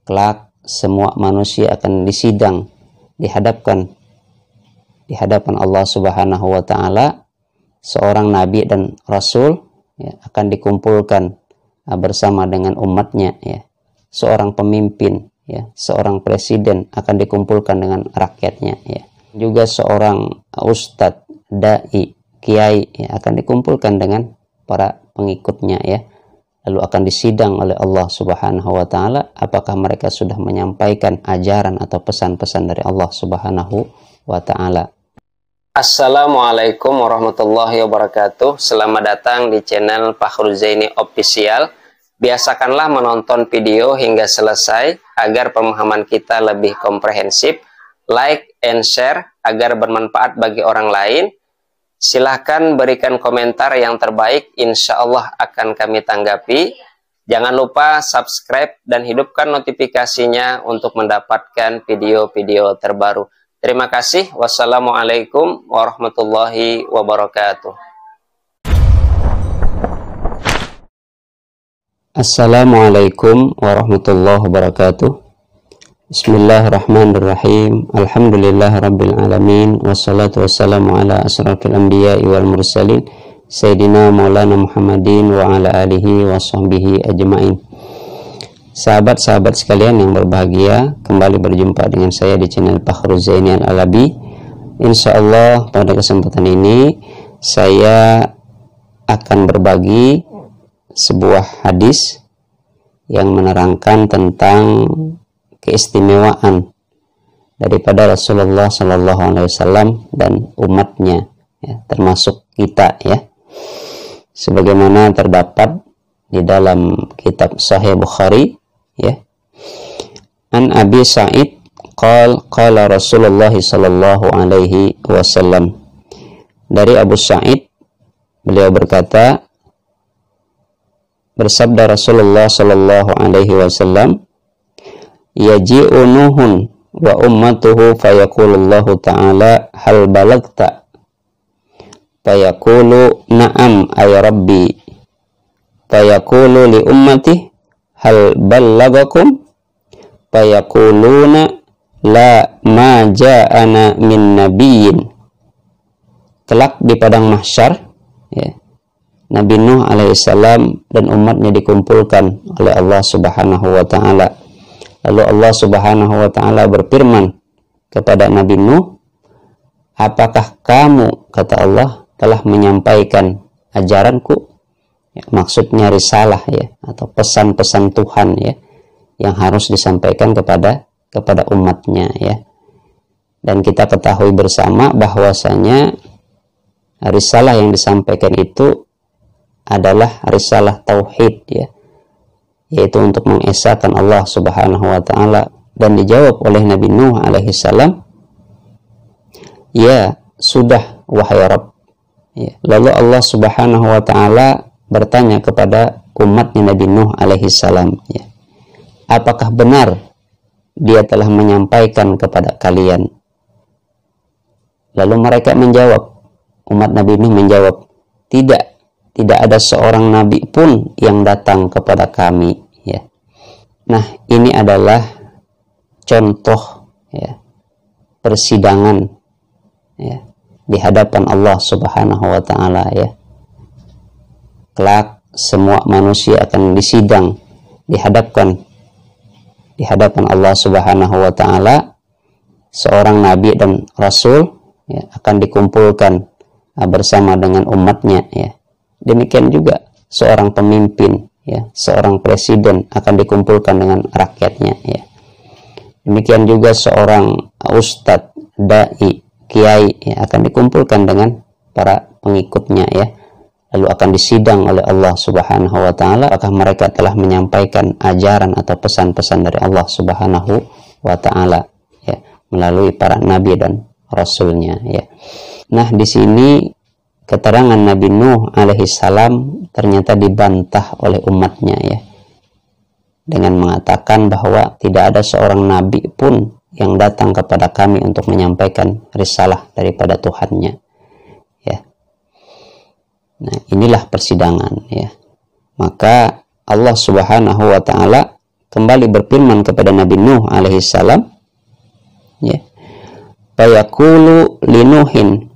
kelak semua manusia akan disidang di hadapan Allah Subhanahu wa taala. Seorang nabi dan rasul akan dikumpulkan bersama dengan umatnya, seorang pemimpin, seorang presiden akan dikumpulkan dengan rakyatnya, juga seorang ustadz, dai, kiai akan dikumpulkan dengan para pengikutnya, lalu akan disidang oleh Allah Subhanahu wa taala apakah mereka sudah menyampaikan ajaran atau pesan-pesan dari Allah Subhanahu wa taala. Assalamualaikum warahmatullahi wabarakatuh. Selamat datang di channel Fakhrul Zaini Official. Biasakanlah menonton video hingga selesai agar pemahaman kita lebih komprehensif. Like and share agar bermanfaat bagi orang lain. Silahkan berikan komentar yang terbaik, insya Allah akan kami tanggapi. Jangan lupa subscribe dan hidupkan notifikasinya untuk mendapatkan video-video terbaru. Terima kasih. Wassalamualaikum warahmatullahi wabarakatuh. Assalamualaikum warahmatullahi wabarakatuh. Bismillahirrahmanirrahim. Alhamdulillah rabbil alamin. Wassalatu wassalamu ala asrafil anbiya'i wal mursalin Sayyidina Maulana Muhammadin wa ala alihi wa sahbihi ajma'in. Sahabat-sahabat sekalian yang berbahagia, kembali berjumpa dengan saya di channel Fakhrul Zaini Al-Alabi. Insyaallah pada kesempatan ini saya akan berbagi sebuah hadis yang menerangkan tentang keistimewaan daripada Rasulullah Sallallahu Alaihi Wasallam dan umatnya, termasuk kita, sebagaimana terdapat di dalam kitab Sahih Bukhari, An Abi Sa'id qala Rasulullah Sallallahu Alaihi Wasallam. Dari Abu Sa'id, beliau berkata, bersabda Rasulullah Sallallahu Alaihi Wasallam, yaji'u Nuhun wa ummatuhu fayaqulullahu ta'ala hal balagta fayaqulu na'am ay rabbi fayaqulu li ummati hal ballagakum fayaquluna la ma ja'ana min nabiyyin. Kelak di padang mahsyar, Nabi Nuh alaihissalam dan umatnya dikumpulkan oleh Allah Subhanahu wa ta'ala. Lalu Allah Subhanahu wa ta'ala berfirman kepada Nabi Nuh, apakah kamu, kata Allah, telah menyampaikan ajaranku? Maksudnya risalah, atau pesan-pesan Tuhan, yang harus disampaikan kepada umatnya, Dan kita ketahui bersama bahwasanya risalah yang disampaikan itu adalah risalah tauhid, yaitu untuk mengesahkan Allah Subhanahu wa ta'ala. Dan dijawab oleh Nabi Nuh alaihissalam, ya sudah wahai Rabb. Lalu Allah Subhanahu wa ta'ala bertanya kepada umatnya Nabi Nuh alaihissalam, apakah benar dia telah menyampaikan kepada kalian? Lalu mereka menjawab, umat Nabi Nuh menjawab, tidak ada seorang nabi pun yang datang kepada kami. Nah, ini adalah contoh, persidangan, di hadapan Allah Subhanahu wa ta'ala, Kelak semua manusia akan disidang di hadapan Allah Subhanahu wa ta'ala. Seorang nabi dan rasul akan dikumpulkan bersama dengan umatnya, Demikian juga seorang pemimpin, seorang presiden akan dikumpulkan dengan rakyatnya, Demikian juga seorang ustadz, dai, kiai, akan dikumpulkan dengan para pengikutnya, Lalu akan disidang oleh Allah Subhanahu wa ta'ala apakah mereka telah menyampaikan ajaran atau pesan-pesan dari Allah Subhanahu wa ta'ala, melalui para nabi dan rasulnya, Nah, di sini keterangan Nabi Nuh alaihissalam ternyata dibantah oleh umatnya, dengan mengatakan bahwa tidak ada seorang nabi pun yang datang kepada kami untuk menyampaikan risalah daripada Tuhannya, Nah, inilah persidangan, Maka Allah Subhanahu wa ta'ala kembali berfirman kepada Nabi Nuh alaihissalam, ya, fayaqulu linuhin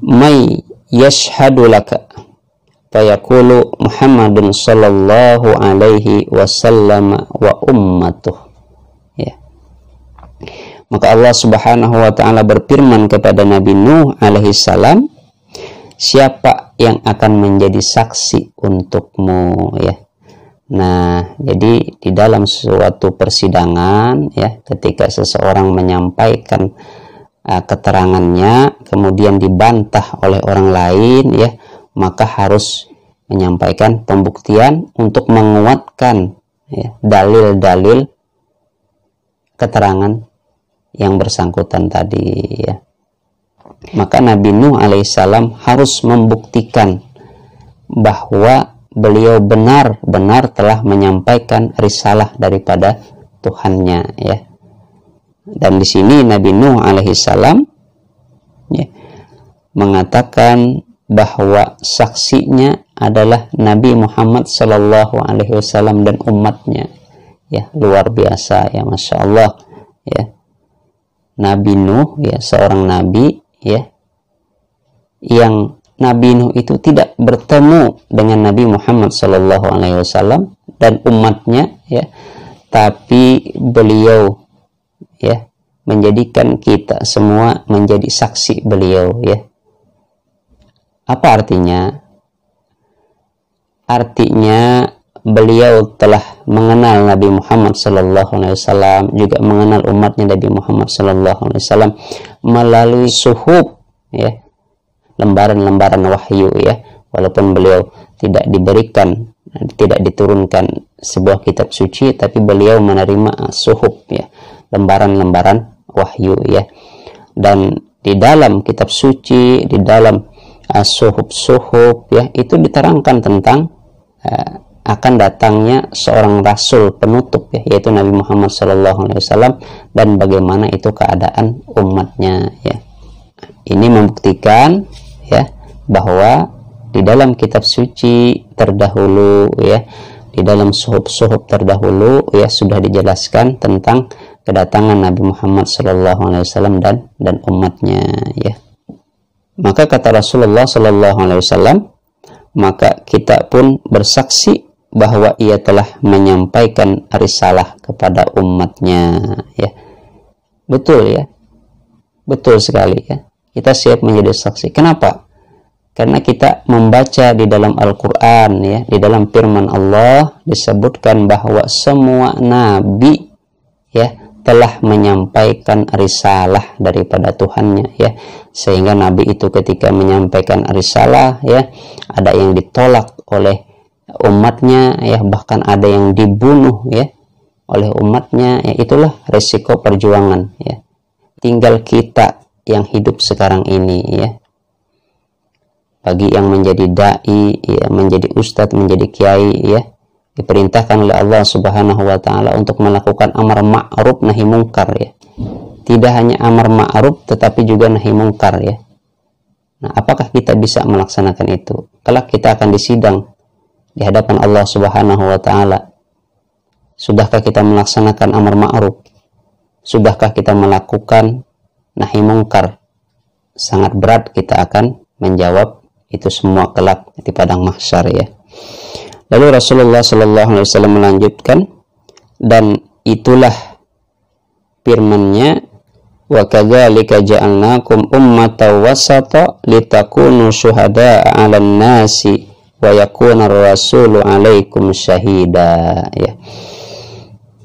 may yashhadu laka, fayaqulu Muhammadun sallallahu alaihi wasallam wa ummatuh, ya. Maka Allah Subhanahu wa taala berfirman kepada Nabi Nuh alaihissalam, siapa yang akan menjadi saksi untukmu, ya. Nah, jadi di dalam suatu persidangan, ya, ketika seseorang menyampaikan keterangannya kemudian dibantah oleh orang lain, ya, maka harus menyampaikan pembuktian untuk menguatkan, ya, dalil-dalil keterangan yang bersangkutan tadi, ya. Maka Nabi Nuh alaihissalam harus membuktikan bahwa beliau benar-benar telah menyampaikan risalah daripada Tuhannya, ya. Dan di sini Nabi Nuh alaihissalam, ya, mengatakan bahwa saksinya adalah Nabi Muhammad sallallahu alaihi wasallam dan umatnya, ya. Luar biasa, ya, Masya Allah, ya. Nabi Nuh, ya, seorang nabi, ya, yang Nabi Nuh itu tidak bertemu dengan Nabi Muhammad sallallahu alaihi wasallam dan umatnya, ya, tapi beliau, ya, menjadikan kita semua menjadi saksi beliau, ya. Apa artinya? Artinya beliau telah mengenal Nabi Muhammad sallallahu alaihi wasallam, juga mengenal umatnya Nabi Muhammad sallallahu alaihi wasallam melalui suhuf, ya, lembaran-lembaran wahyu, ya. Walaupun beliau tidak diberikan, tidak diturunkan sebuah kitab suci, tapi beliau menerima suhuf, ya, lembaran-lembaran wahyu, ya. Dan di dalam kitab suci, di dalam suhuf-suhuf, ya, itu diterangkan tentang akan datangnya seorang rasul penutup, ya, yaitu Nabi Muhammad SAW, dan bagaimana itu keadaan umatnya, ya. Ini membuktikan, ya, bahwa di dalam kitab suci terdahulu, ya, di dalam suhuf-suhuf terdahulu, ya, sudah dijelaskan tentang kedatangan Nabi Muhammad SAW dan umatnya, ya. Maka kata Rasulullah SAW, maka kita pun bersaksi bahwa ia telah menyampaikan risalah kepada umatnya, ya. Betul, ya, betul sekali, ya. Kita siap menjadi saksi. Kenapa? Karena kita membaca di dalam Al-Quran, ya, di dalam firman Allah disebutkan bahwa semua nabi, ya, telah menyampaikan risalah daripada Tuhannya, ya. Sehingga nabi itu ketika menyampaikan risalah, ya, ada yang ditolak oleh umatnya, ya, bahkan ada yang dibunuh, ya, oleh umatnya, ya. Itulah resiko perjuangan, ya. Tinggal kita yang hidup sekarang ini, ya. Bagi yang menjadi dai, ya, menjadi ustadz, menjadi kiai, ya, diperintahkan oleh Allah Subhanahu wa taala untuk melakukan amar ma'ruf nahi mungkar, ya. Tidak hanya amar ma'ruf tetapi juga nahi mungkar, ya. Nah, apakah kita bisa melaksanakan itu? Kelak kita akan disidang di hadapan Allah Subhanahu wa taala. Sudahkah kita melaksanakan amar ma'ruf? Sudahkah kita melakukan nahi mungkar? Sangat berat kita akan menjawab itu semua kelak di padang mahsyar, ya. Lalu Rasulullah SAW melanjutkan, dan itulah firman-Nya, wa kadzalika ja'alnakum ummatan wasata litakunu syuhada'a 'alan nasi wa yakuna ar-rasulu 'alaikum syahida, ya.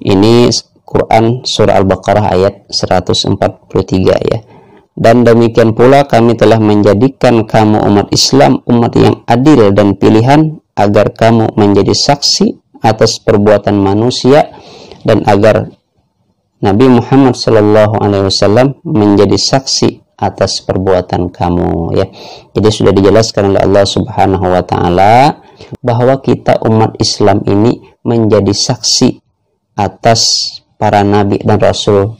Ini Quran surah Al-Baqarah ayat 143, ya. Dan demikian pula kami telah menjadikan kamu umat Islam, umat yang adil dan pilihan, agar kamu menjadi saksi atas perbuatan manusia, dan agar Nabi Muhammad SAW menjadi saksi atas perbuatan kamu, ya. Jadi sudah dijelaskan oleh Allah Subhanahu wa taala bahwa kita umat Islam ini menjadi saksi atas para nabi dan rasul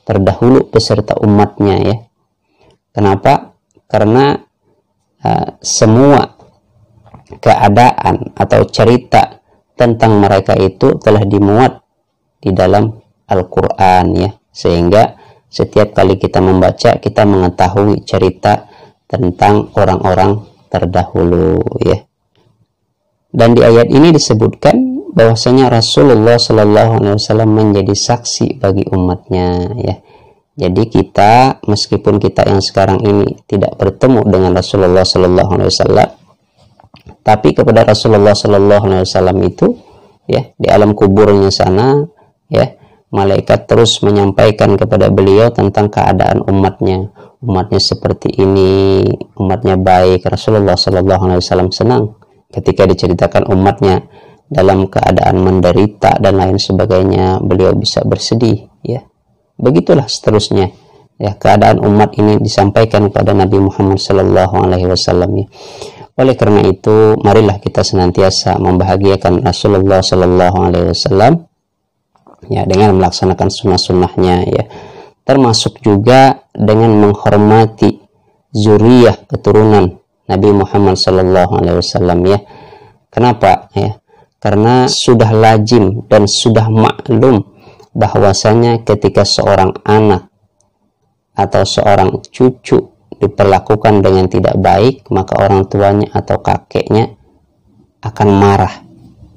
terdahulu beserta umatnya, ya. Kenapa? Karena semua keadaan atau cerita tentang mereka itu telah dimuat di dalam Al-Quran ya, sehingga setiap kali kita membaca kita mengetahui cerita tentang orang-orang terdahulu ya. Dan di ayat ini disebutkan bahwasanya Rasulullah Shallallahu Alaihi Wasallam menjadi saksi bagi umatnya ya. Jadi kita, meskipun kita yang sekarang ini tidak bertemu dengan Rasulullah Shallallahu Alaihi Wasallam, tapi kepada Rasulullah Shallallahu Alaihi Wasallam itu ya, di alam kuburnya sana ya, malaikat terus menyampaikan kepada beliau tentang keadaan umatnya seperti ini, umatnya baik. Rasulullah Shallallahu Alaihi Wasallam senang ketika diceritakan umatnya dalam keadaan menderita dan lain sebagainya, beliau bisa bersedih ya. Begitulah seterusnya ya, keadaan umat ini disampaikan kepada Nabi Muhammad Shallallahu Alaihi Wasallam ya. Oleh karena itu, marilah kita senantiasa membahagiakan Rasulullah Shallallahu Alaihi Wasallam ya, dengan melaksanakan sunnah-sunnahnya ya, termasuk juga dengan menghormati zuriyah keturunan Nabi Muhammad Shallallahu Alaihi Wasallam ya. Kenapa ya? Karena sudah lazim dan sudah maklum bahwasanya ketika seorang anak atau seorang cucu diperlakukan dengan tidak baik, maka orang tuanya atau kakeknya akan marah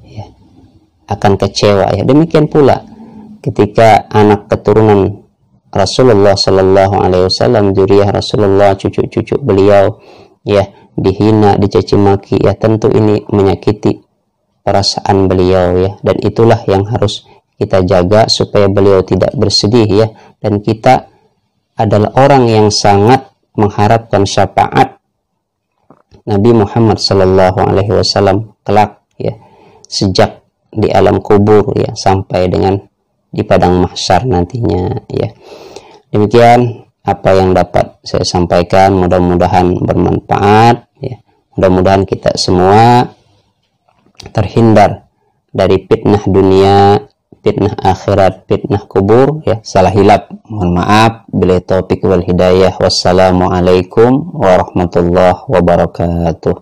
ya, akan kecewa ya. Demikian pula ketika anak keturunan Rasulullah Shallallahu Alaihi Wasallam, zuriyah Rasulullah, cucu-cucu beliau ya, dihina, dicaci maki ya, tentu ini menyakiti perasaan beliau ya, dan itulah yang harus kita jaga supaya beliau tidak bersedih ya. Dan kita adalah orang yang sangat mengharapkan syafaat Nabi Muhammad Sallallahu Alaihi Wasallam kelak ya, sejak di alam kubur ya sampai dengan di padang mahsyar nantinya ya. Demikian apa yang dapat saya sampaikan, mudah-mudahan bermanfaat ya. Mudah-mudahan kita semua terhindar dari fitnah dunia, fitnah akhirat, fitnah kubur ya. Salah hilap mohon maaf. Bila taufik wal hidayah. Wassalamualaikum warahmatullahi wabarakatuh.